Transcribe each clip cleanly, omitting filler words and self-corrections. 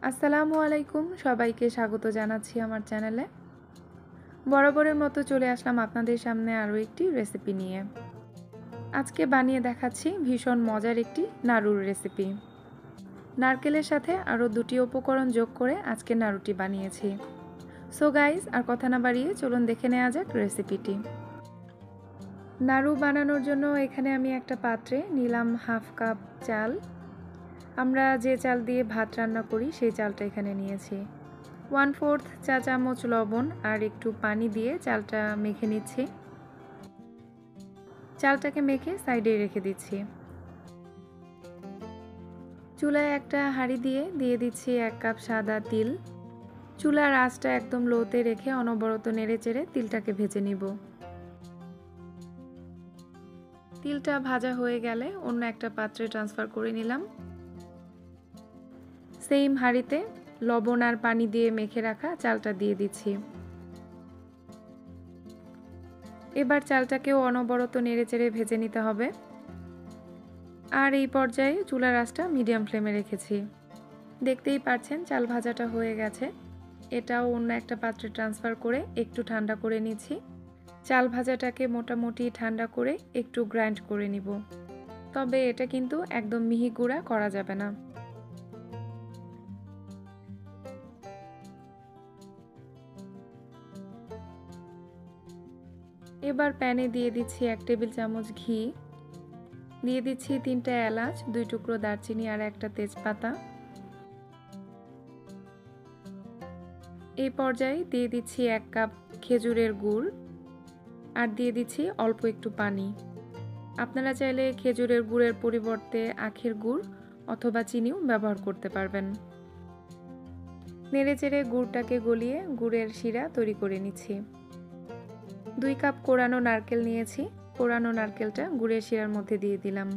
আসসালামু আলাইকুম, সবাইকে স্বাগত জানাচ্ছি আমার চ্যানেলে। বরাবরের মতো চলে আসলাম আপনাদের সামনে আরও একটি রেসিপি নিয়ে। আজকে বানিয়ে দেখাচ্ছি ভীষণ মজার একটি নাড়ুর রেসিপি। নারকেলের সাথে আরও দুটি উপকরণ যোগ করে আজকে নাড়ুটি বানিয়েছি। সো গাইস, আর কথা না বাড়িয়ে চলুন দেখে নেওয়া যাক রেসিপিটি। নাড়ু বানানোর জন্য এখানে আমি একটা পাত্রে নিলাম হাফ কাপ চাল। আমরা যে চাল দিয়ে ভাত রান্না করি সেই চালটা এখানে নিয়েছি। 1/4 চা চামচ লবণ আর একটু পানি দিয়ে চালটা মেখে নিচ্ছি। চালটাকে মেখে সাইডে রেখে দিচ্ছি। চুলায় একটা হাঁড়ি দিয়ে দিচ্ছি 1 কাপ সাদা তিল। চুলার আঁচটা একদম লোতে রেখে অনবরত নেড়েচেড়ে তিলটাকে ভেজে নিব। তিলটা ভাজা হয়ে গেলে অন্য একটা পাত্রে ট্রান্সফার করে নিলাম। সেম হাঁড়িতে লবণ আর পানি দিয়ে মেখে রাখা চালটা দিয়ে দিচ্ছি। এবার চালটাকেও অনবরত নেড়েচেড়ে ভেজে নিতে হবে। আর এই পর্যায়ে চুলার আঁচটা মিডিয়াম ফ্লেমে রেখেছি। দেখতেই পাচ্ছেন চাল ভাজাটা হয়ে গেছে। এটাও অন্য একটা পাত্রে ট্রান্সফার করে একটু ঠান্ডা করে নিচ্ছি। চাল ভাজাটাকে মোটামুটি ঠান্ডা করে একটু গ্রাইন্ড করে নিব। তবে এটা কিন্তু একদম মিহি গুঁড়া করা যাবে না। এবার প্যানে দিয়ে দিচ্ছি 1 টেবিল চামচ ঘি। দিয়ে দিচ্ছি 3টা এলাচ, 2 টুকরো দারচিনি আর একটা তেজপাতা। এই পর্যায়ে দিয়ে দিচ্ছি 1 কাপ খেজুরের গুড় আর দিয়ে দিচ্ছি অল্প একটু পানি। আপনারা চাইলে খেজুরের গুড়ের পরিবর্তে আখের গুড় অথবা চিনিও ব্যবহার করতে পারবেন। নেড়েচেড়ে গুড়টাকে গলিয়ে গুড়ের শিরা তৈরি করে নিচ্ছি। 2 কাপ কোরানো নারকেল নিয়েছি। কোরানো নারকেলটা গুড়ের শিরার মধ্যে দিয়ে দিলাম।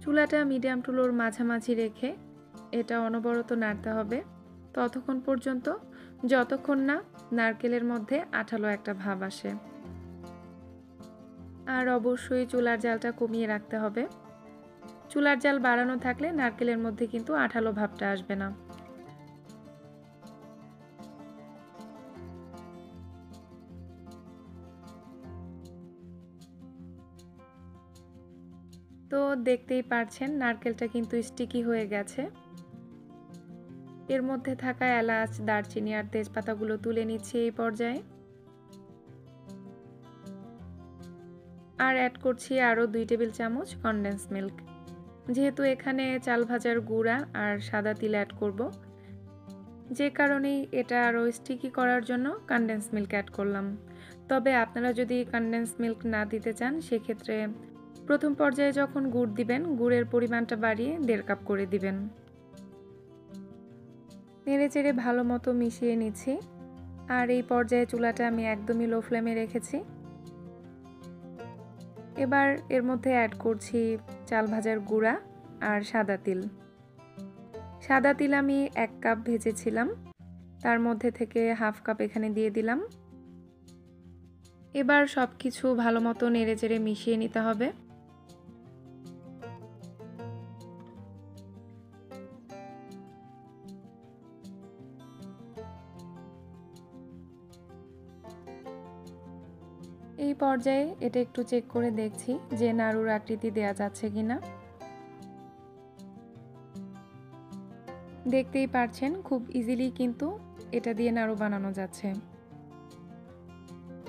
চুলাটা মিডিয়াম টু লোর মাঝামাঝি রেখে এটা অনবরত নাড়তে হবে ততক্ষণ পর্যন্ত যতক্ষণ না নারকেলের মধ্যে আঠালো একটা ভাব আসে। আর অবশ্যই চুলার জালটা কমিয়ে রাখতে হবে। চুলার জাল বাড়ানো থাকলে নারকেলের মধ্যে কিন্তু আঠালো ভাবটা আসবে না। তো দেখতেই পারছেন নারকেলটা কিন্তু স্টিকি হয়ে গেছে। এর মধ্যে থাকা এলাচ, দারচিনি আর তেজপাতাগুলো তুলে নিচ্ছি এই পর্যায়ে। আর অ্যাড করছি আরও 2 টেবিল চামচ কনডেন্স মিল্ক। যেহেতু এখানে চাল ভাজার গুঁড়া আর সাদা তিল অ্যাড করব, যে কারণেই এটা আরও স্টিকি করার জন্য কনডেন্স মিল্ক অ্যাড করলাম। তবে আপনারা যদি কনডেন্স মিল্ক না দিতে চান সেক্ষেত্রে প্রথম পর্যায়ে যখন গুড় দিবেন গুড়ের পরিমাণটা বাড়িয়ে 1.5 কাপ করে দিবেন। নেড়েচেড়ে ভালো মতো মিশিয়ে নিচ্ছি। আর এই পর্যায়ে চুলাটা আমি একদমই লো ফ্লেমে রেখেছি। এবার এর মধ্যে অ্যাড করছি চাল ভাজার গুঁড়া আর সাদা তিল। সাদা তিল আমি 1 কাপ ভেজেছিলাম, তার মধ্যে থেকে হাফ কাপ এখানে দিয়ে দিলাম। এবার সব কিছু ভালো মতো নেড়েচেড়ে মিশিয়ে নিতে হবে। এই পর্যায়ে এটা একটু চেক করে দেখছি যে নাড়ুর আকৃতি দেয়া যাচ্ছে কিনা। দেখতেই পারছেন খুব ইজিলি কিন্তু এটা দিয়ে নাড়ু বানানো যাচ্ছে।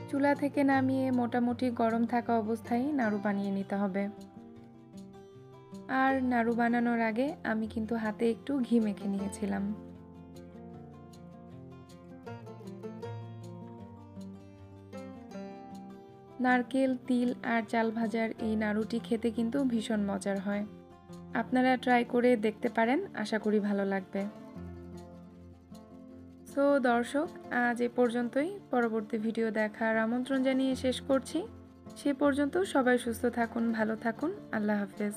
চুলা থেকে নামিয়ে মোটামুটি গরম থাকা অবস্থায় নাড়ু বানিয়ে নিতে হবে। আর নাড়ু বানানোর আগে আমি কিন্তু হাতে একটু ঘি মেখে নিয়েছিলাম। নারকেল, তিল আর চাল ভাজার এই নাড়ুটি খেতে কিন্তু ভীষণ মজার হয়। আপনারা ট্রাই করে দেখতে পারেন, আশা করি ভালো লাগবে। সো দর্শক, আজ এ পর্যন্তই। পরবর্তী ভিডিও দেখার আমন্ত্রণ জানিয়ে শেষ করছি। সে পর্যন্ত সবাই সুস্থ থাকুন, ভালো থাকুন। আল্লাহ হাফেজ।